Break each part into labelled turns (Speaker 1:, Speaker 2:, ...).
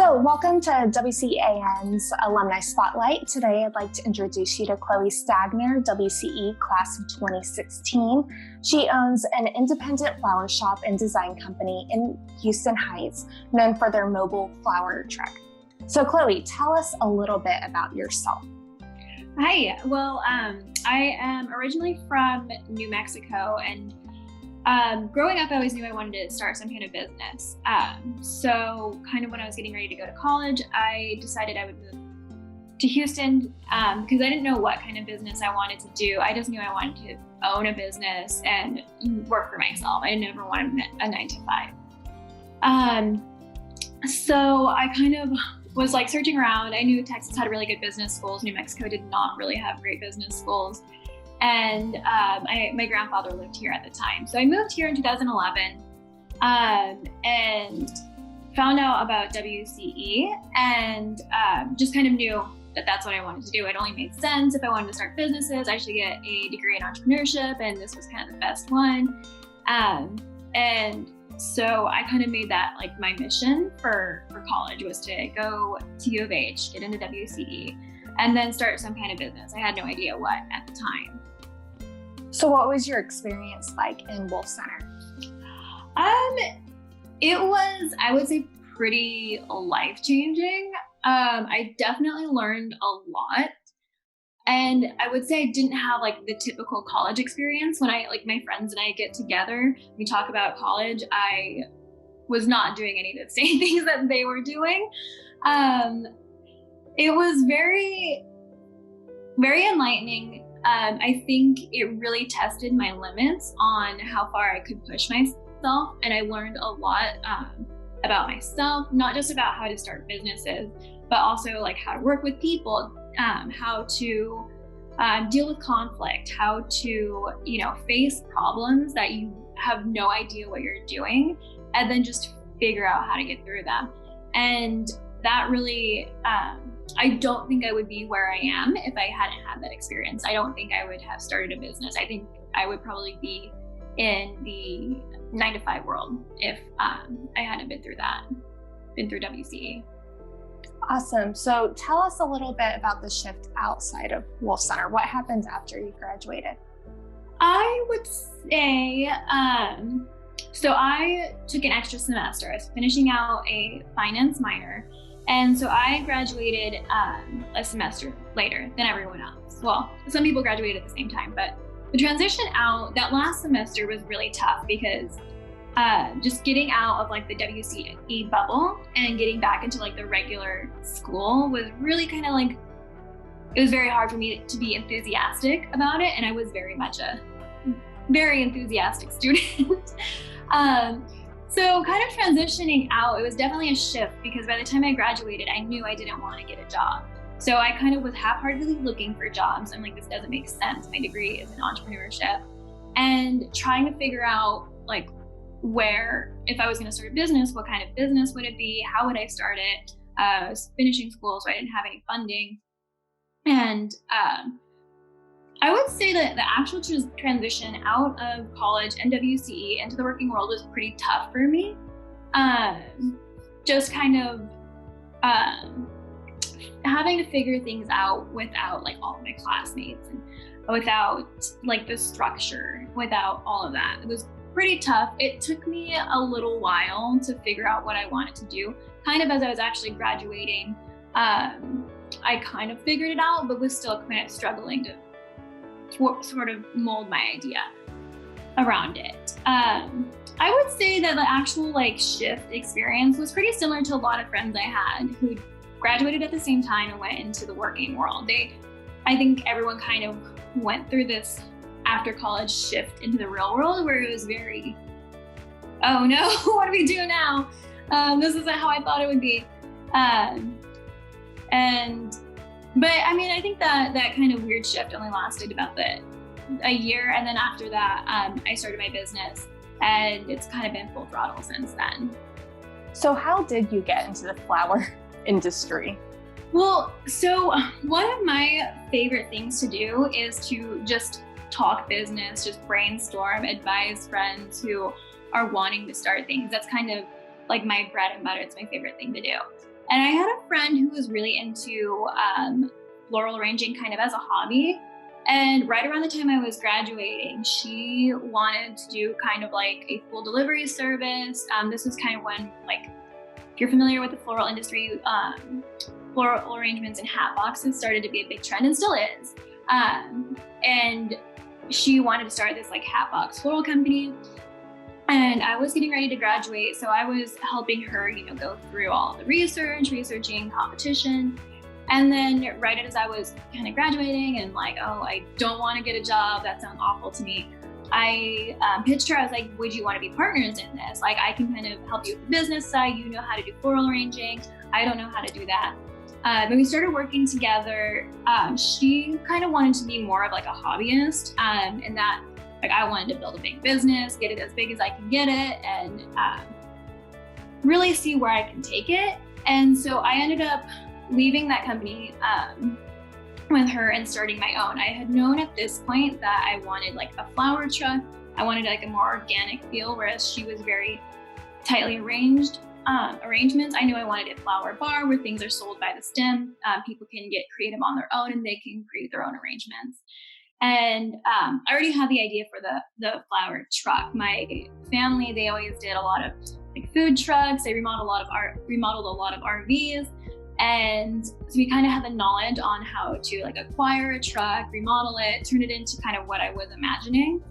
Speaker 1: Hello, welcome to WCEA's Alumni Spotlight. Today, I'd like to introduce you to Chloe Stagner, WCE class of 2016. She owns an independent flower shop and design company in Houston Heights, known for their mobile flower truck. So Chloe, tell us a little bit about yourself.
Speaker 2: Hi, well, I am originally from New Mexico, and growing up, I always knew I wanted to start some kind of business. So kind of when I was getting ready to go to college, I decided I would move to Houston because I didn't know what kind of business I wanted to do. I just knew I wanted to own a business and work for myself. I never wanted a 9 to 5. So I kind of was like searching around. I knew Texas had really good business schools. New Mexico did not really have great business schools. And my grandfather lived here at the time. So I moved here in 2011 and found out about WCE and just kind of knew that that's what I wanted to do. It only made sense if I wanted to start businesses, I should get a degree in entrepreneurship, and this was kind of the best one. And so I kind of made that like my mission for college was to go to U of H, get into WCE, and then start some kind of business. I had no idea what at the time.
Speaker 1: So what was your experience like in Wolff Center?
Speaker 2: It was, I would say, pretty life-changing. I definitely learned a lot. And I would say I didn't have like the typical college experience. When my friends and I get together, we talk about college, I was not doing any of the same things that they were doing. It was very, very enlightening. I think it really tested my limits on how far I could push myself, and I learned a lot about myself, not just about how to start businesses, but also like how to work with people, how to deal with conflict, how to face problems that you have no idea what you're doing, and then just figure out how to get through them. And that really, I don't think I would be where I am if I hadn't had that experience. I don't think I would have started a business. I think I would probably be in the 9 to 5 world if I hadn't been through WCE.
Speaker 1: Awesome. So tell us a little bit about the shift outside of Wolff Center. What happened after you graduated?
Speaker 2: I would say, so I took an extra semester. I was finishing out a finance minor. And so I graduated a semester later than everyone else. Well, some people graduated at the same time, but the transition out, that last semester was really tough because just getting out of like the WCE bubble and getting back into like the regular school was really kind of like, it was very hard for me to be enthusiastic about it. And I was very much a very enthusiastic student. So kind of transitioning out, it was definitely a shift because by the time I graduated, I knew I didn't want to get a job. So I kind of was half-heartedly looking for jobs. I'm like, this doesn't make sense. My degree is in entrepreneurship, and trying to figure out like where, if I was going to start a business, what kind of business would it be? How would I start it? I was finishing school, so I didn't have any funding. And I would say that the actual transition out of college and WCE into the working world was pretty tough for me. Just kind of having to figure things out without like all of my classmates and without like the structure, without all of that. It was pretty tough. It took me a little while to figure out what I wanted to do. Kind of as I was actually graduating, I kind of figured it out, but was still kind of struggling to sort of mold my idea around it. I would say that the actual like shift experience was pretty similar to a lot of friends I had who graduated at the same time and went into the working world. I think everyone kind of went through this after college shift into the real world where it was very, oh no, what do we do now? This isn't how I thought it would be. But I mean, I think that kind of weird shift only lasted about a year. And then after that, I started my business, and it's kind of been full throttle since then.
Speaker 1: So how did you get into the flower industry?
Speaker 2: Well, so one of my favorite things to do is to just talk business, just brainstorm, advise friends who are wanting to start things. That's kind of like my bread and butter. It's my favorite thing to do. And I had a friend who was really into floral arranging kind of as a hobby. And right around the time I was graduating, she wanted to do kind of like a full delivery service. This was kind of when, like, if you're familiar with the floral industry, floral arrangements and hat boxes started to be a big trend and still is. And she wanted to start this like hat box floral company. And I was getting ready to graduate, so I was helping her, go through all the researching competition. And then right as I was kind of graduating and like, oh, I don't want to get a job, that sounds awful to me, I pitched her. I was like, would you want to be partners in this? Like, I can kind of help you with the business side. You know how to do floral arranging. I don't know how to do that. When we started working together, she kind of wanted to be more of like a hobbyist, and that, like, I wanted to build a big business, get it as big as I can get it, and really see where I can take it. And so I ended up leaving that company with her and starting my own. I had known at this point that I wanted like a flower truck. I wanted like a more organic feel, whereas she was very tightly arranged arrangements. I knew I wanted a flower bar where things are sold by the stem. People can get creative on their own and they can create their own arrangements. And I already had the idea for the flower truck. My family, they always did a lot of like food trucks. They remodeled a lot of RVs. And so we kind of had the knowledge on how to like acquire a truck, remodel it, turn it into kind of what I was imagining,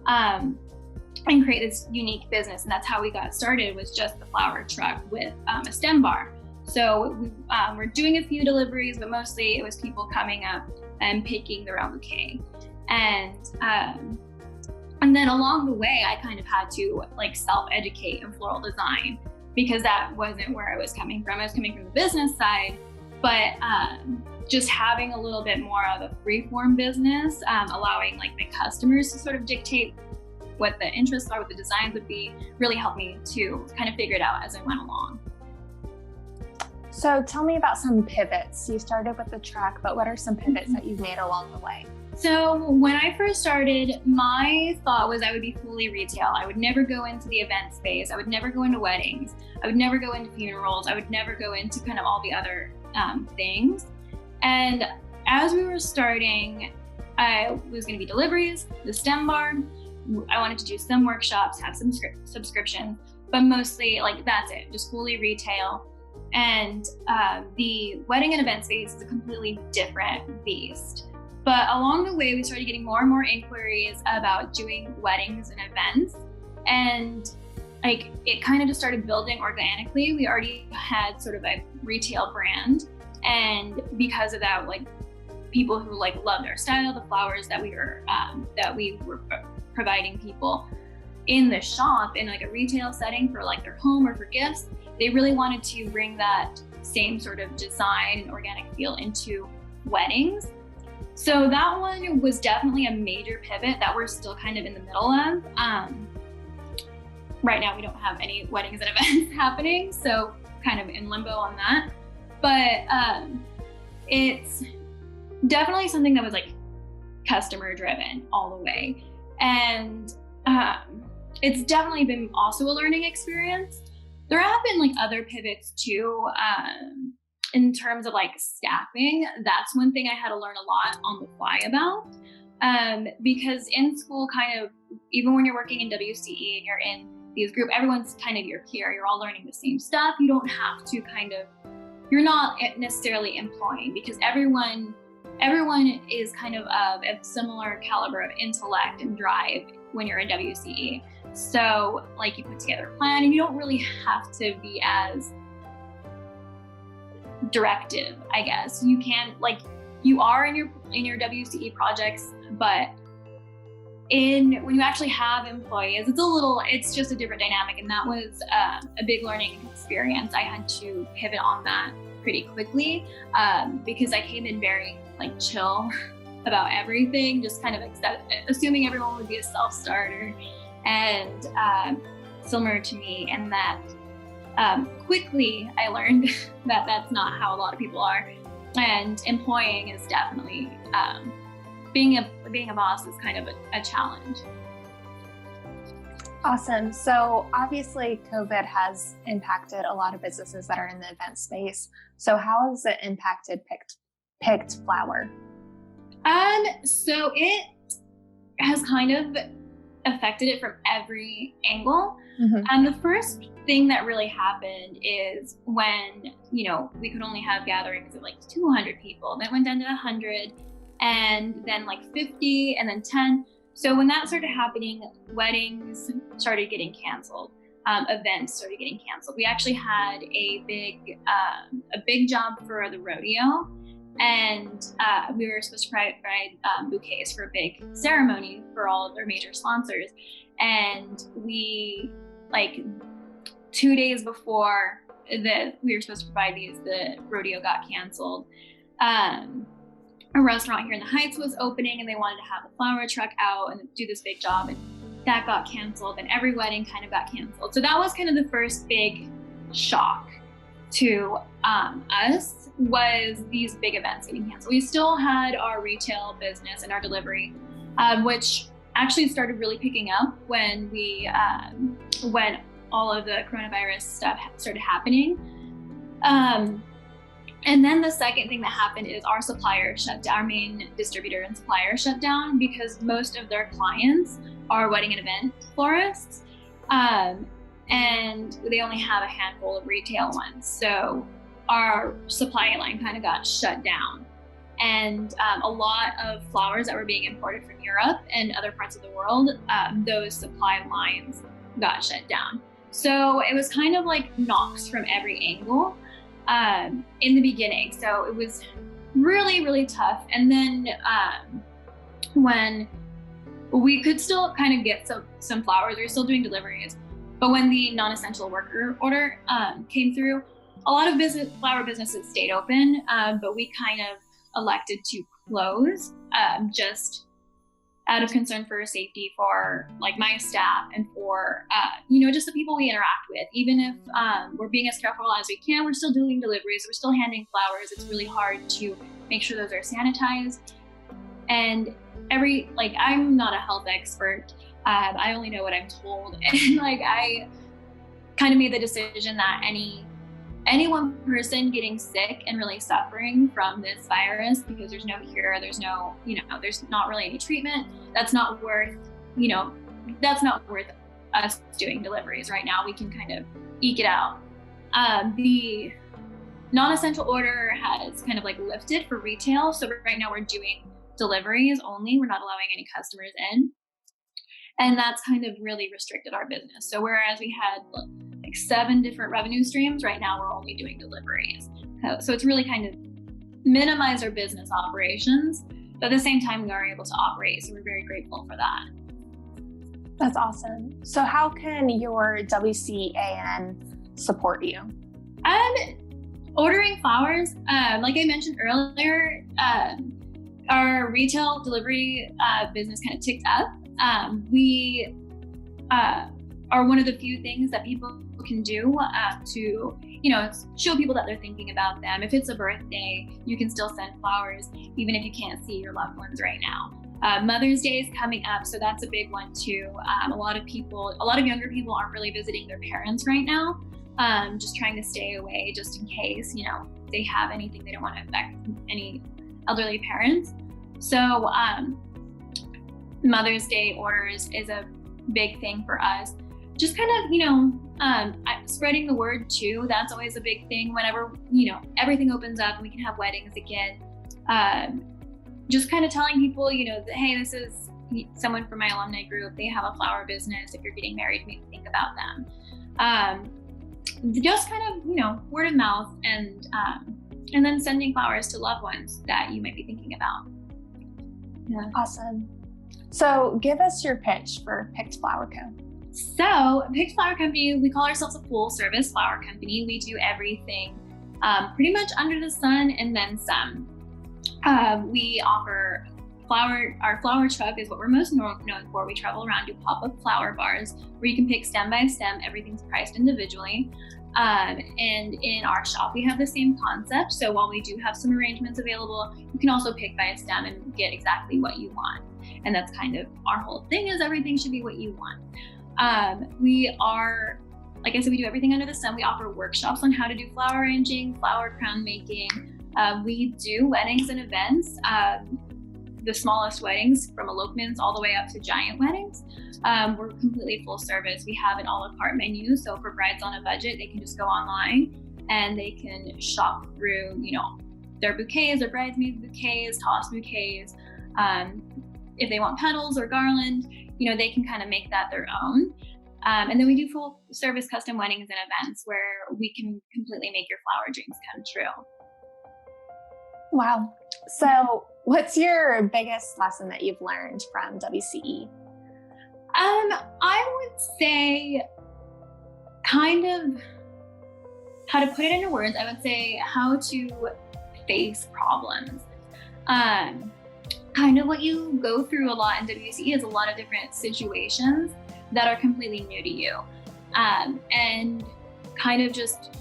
Speaker 2: and create this unique business. And that's how we got started, was just the flower truck with a stem bar. So we were doing a few deliveries, but mostly it was people coming up and picking their own bouquet. And then along the way, I kind of had to like self-educate in floral design, because that wasn't where I was coming from. I was coming from the business side, but just having a little bit more of a free-form business, allowing like my customers to sort of dictate what the interests are, what the designs would be, really helped me to kind of figure it out as I went along.
Speaker 1: So tell me about some pivots. You started with the truck, but what are some pivots that you've made along the way?
Speaker 2: So when I first started, my thought was I would be fully retail. I would never go into the event space. I would never go into weddings. I would never go into funerals. I would never go into kind of all the other things. And as we were starting, I was going to be deliveries, the stem bar. I wanted to do some workshops, have some subscriptions, but mostly like that's it, just fully retail. And the wedding and event space is a completely different beast. But along the way, we started getting more and more inquiries about doing weddings and events. And like it kind of just started building organically. We already had sort of a retail brand. And because of that, like people who like loved our style, the flowers that we were providing people in the shop in like a retail setting for like their home or for gifts, they really wanted to bring that same sort of design and organic feel into weddings. So that one was definitely a major pivot that we're still kind of in the middle of. Right now we don't have any weddings and events happening, so kind of in limbo on that. But it's definitely something that was like customer driven all the way. And it's definitely been also a learning experience. There have been like other pivots too. In terms of like staffing, that's one thing I had to learn a lot on the fly about. Because in school, kind of, even when you're working in WCE and you're in these group, everyone's kind of your peer, you're all learning the same stuff. You don't have to you're not necessarily employing, because everyone is kind of a similar caliber of intellect and drive when you're in WCE. So like you put together a plan and you don't really have to be as directive, I guess. You can, like, you are in your WCE projects, but when you actually have employees, it's just a different dynamic. And that was a big learning experience. I had to pivot on that pretty quickly because I came in very like chill about everything, just kind of assuming everyone would be a self-starter, and similar to me, and that quickly I learned that that's not how a lot of people are, and employing is definitely being a boss is kind of a challenge.
Speaker 1: Awesome. So obviously COVID has impacted a lot of businesses that are in the event space. So how has it impacted Picked Flower?
Speaker 2: So it has kind of affected it from every angle. And the first thing that really happened is when, we could only have gatherings of like 200 people. That went down to 100, and then like 50, and then 10. So when that started happening, weddings started getting canceled. Events started getting canceled. We actually had a big job for the rodeo, and we were supposed to provide bouquets for a big ceremony for all of their major sponsors. And we, 2 days before we were supposed to provide these, the rodeo got canceled. A restaurant here in the Heights was opening, and they wanted to have a flower truck out and do this big job, and that got canceled, and every wedding kind of got canceled. So that was kind of the first big shock to us, was these big events getting canceled. We still had our retail business and our delivery, which actually started really picking up when when all of the coronavirus stuff started happening. And then the second thing that happened is our supplier shut down, our main distributor and supplier shut down, because most of their clients are wedding and event florists. And they only have a handful of retail ones. So our supply line kind of got shut down. And a lot of flowers that were being imported from Europe and other parts of the world, those supply lines got shut down. So it was kind of like knocks from every angle in the beginning. So it was really, really tough. And then when we could still kind of get some flowers, we were still doing deliveries. But when the non-essential worker order came through, a lot of flower businesses stayed open, but we kind of elected to close just out of concern for safety for my staff and for just the people we interact with. Even if we're being as careful as we can, we're still doing deliveries, we're still handing flowers. It's really hard to make sure those are sanitized. And I'm not a health expert. I only know what I'm told. And I kind of made the decision that any one person getting sick and really suffering from this virus, because there's no cure, there's no, there's not really any treatment, that's not worth us doing deliveries right now. We can kind of eke it out. The non-essential order has kind of lifted for retail. So right now we're doing deliveries only. We're not allowing any customers in. And that's kind of really restricted our business. So whereas we had 7 different revenue streams, right now we're only doing deliveries. So it's really kind of minimized our business operations, but at the same time we are able to operate. So we're very grateful for that.
Speaker 1: That's awesome. So how can your WCEAN support you?
Speaker 2: Ordering flowers, like I mentioned earlier, our retail delivery business kind of ticked up. We are one of the few things that people can do to, show people that they're thinking about them. If it's a birthday, you can still send flowers, even if you can't see your loved ones right now. Mother's Day is coming up, so that's a big one too. A lot of younger people aren't really visiting their parents right now, just trying to stay away just in case, they have anything, they don't want to affect any elderly parents. So Mother's Day orders is a big thing for us. Just kind of, spreading the word too. That's always a big thing whenever, everything opens up and we can have weddings again. Just kind of telling people, hey, this is someone from my alumni group. They have a flower business. If you're getting married, maybe think about them. Just kind of, word of mouth, and then sending flowers to loved ones that you might be thinking about.
Speaker 1: Yeah. Awesome. So give us your pitch for Picked Flower Co.
Speaker 2: So Picked Flower Company, we call ourselves a full service flower company. We do everything pretty much under the sun and then some. We offer our flower truck is what we're most known for. We travel around, do pop-up flower bars where you can pick stem by stem. Everything's priced individually. And in our shop, we have the same concept. So while we do have some arrangements available, you can also pick by a stem and get exactly what you want. And that's kind of our whole thing, is everything should be what you want. We are, like I said, we do everything under the sun. We offer workshops on how to do flower arranging, flower crown making. We do weddings and events, the smallest weddings from elopements all the way up to giant weddings. We're completely full service. We have an a la carte menu. So for brides on a budget, they can just go online and they can shop through, their bouquets, their bridesmaids bouquets, toss bouquets. If they want petals or garland, they can kind of make that their own. And then we do full service custom weddings and events where we can completely make your flower dreams come true.
Speaker 1: Wow. So what's your biggest lesson that you've learned from WCE?
Speaker 2: I would say kind of how to put it into words. I would say how to face problems. Kind of what you go through a lot in WCE is a lot of different situations that are completely new to you. And kind of just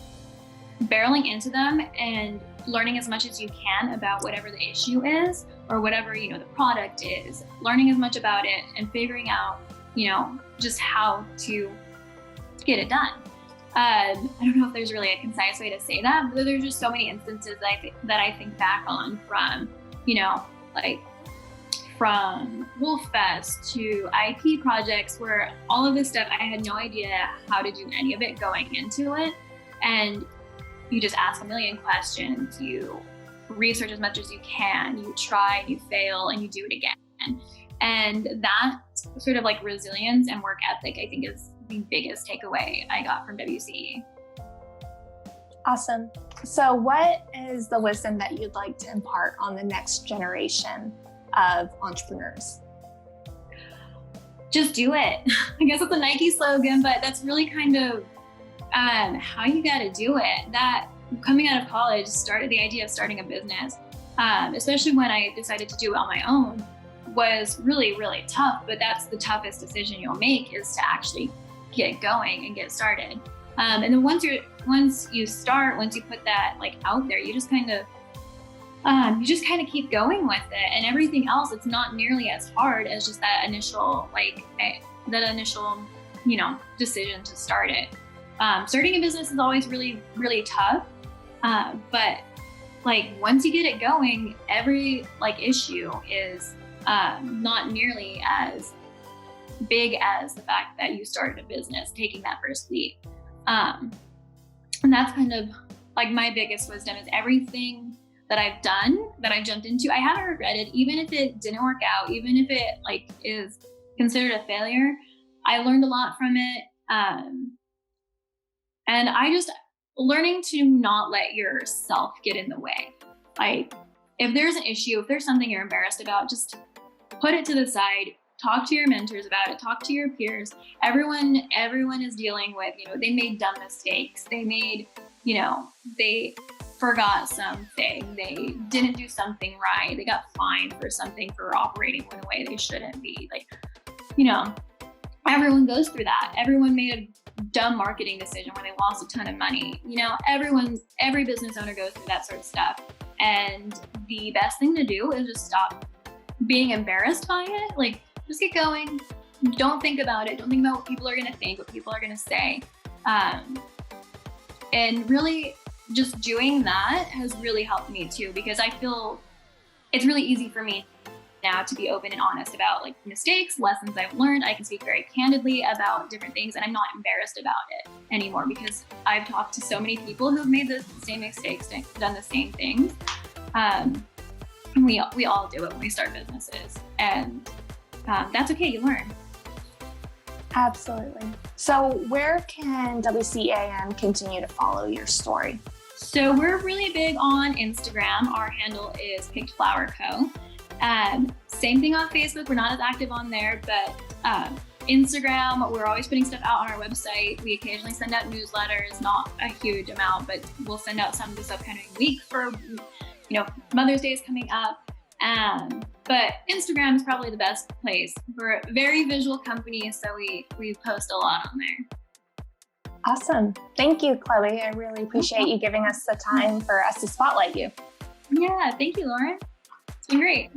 Speaker 2: barreling into them and learning as much as you can about whatever the issue is or whatever, the product is, learning as much about it and figuring out, just how to get it done. I don't know if there's really a concise way to say that, but there's just so many instances that I think back on from, from Wolff Fest to IP projects where all of this stuff, I had no idea how to do any of it going into it. And you just ask a million questions, you research as much as you can, you try, you fail, and you do it again. And that sort of resilience and work ethic, I think, is the biggest takeaway I got from WCE.
Speaker 1: Awesome. So what is the wisdom that you'd like to impart on the next generation of entrepreneurs?
Speaker 2: Just do it. I guess it's a Nike slogan, but that's really kind of how you got to do it. That coming out of college, started the idea of starting a business, especially when I decided to do it on my own, was really, really tough. But that's the toughest decision you'll make, is to actually get going and get started. And then once you put that out there, you just kind of keep going with it, and everything else, it's not nearly as hard as just that initial decision to start it. Starting a business is always really, really tough. But once you get it going, every issue is not nearly as big as the fact that you started a business, taking that first leap. And that's kind of my biggest wisdom, is everything that I've done, that I've jumped into, I haven't regretted, even if it didn't work out, even if it is considered a failure. I learned a lot from it. And I just learning to not let yourself get in the way. If there's an issue, if there's something you're embarrassed about, just put it to the side, talk to your mentors about it, talk to your peers. Everyone is dealing with, they made dumb mistakes. They made, they forgot something. They didn't do something right. They got fined for something, for operating in a way they shouldn't be. Everyone goes through that. Everyone made a dumb marketing decision where they lost a ton of money. Every business owner goes through that sort of stuff. And the best thing to do is just stop being embarrassed by it. Just get going. Don't think about it. Don't think about what people are going to think, what people are going to say. And really just doing that has really helped me too, because I feel it's really easy for me now to be open and honest about mistakes, lessons I've learned. I can speak very candidly about different things, and I'm not embarrassed about it anymore, because I've talked to so many people who've made the same mistakes, done the same things. We all do it when we start businesses, and that's okay. You learn.
Speaker 1: Absolutely. So where can WCEAN continue to follow your story?
Speaker 2: So we're really big on Instagram. Our handle is Picked Flower Co. Same thing on Facebook. We're not as active on there, but Instagram, we're always putting stuff out on our website. We occasionally send out newsletters, not a huge amount, but we'll send out some this upcoming week for, Mother's Day is coming up. But Instagram is probably the best place. We're a very visual company, so we post a lot on there.
Speaker 1: Awesome. Thank you, Chloe. I really appreciate you giving us the time for us to spotlight you.
Speaker 2: Yeah, thank you, Lauren. It's been great.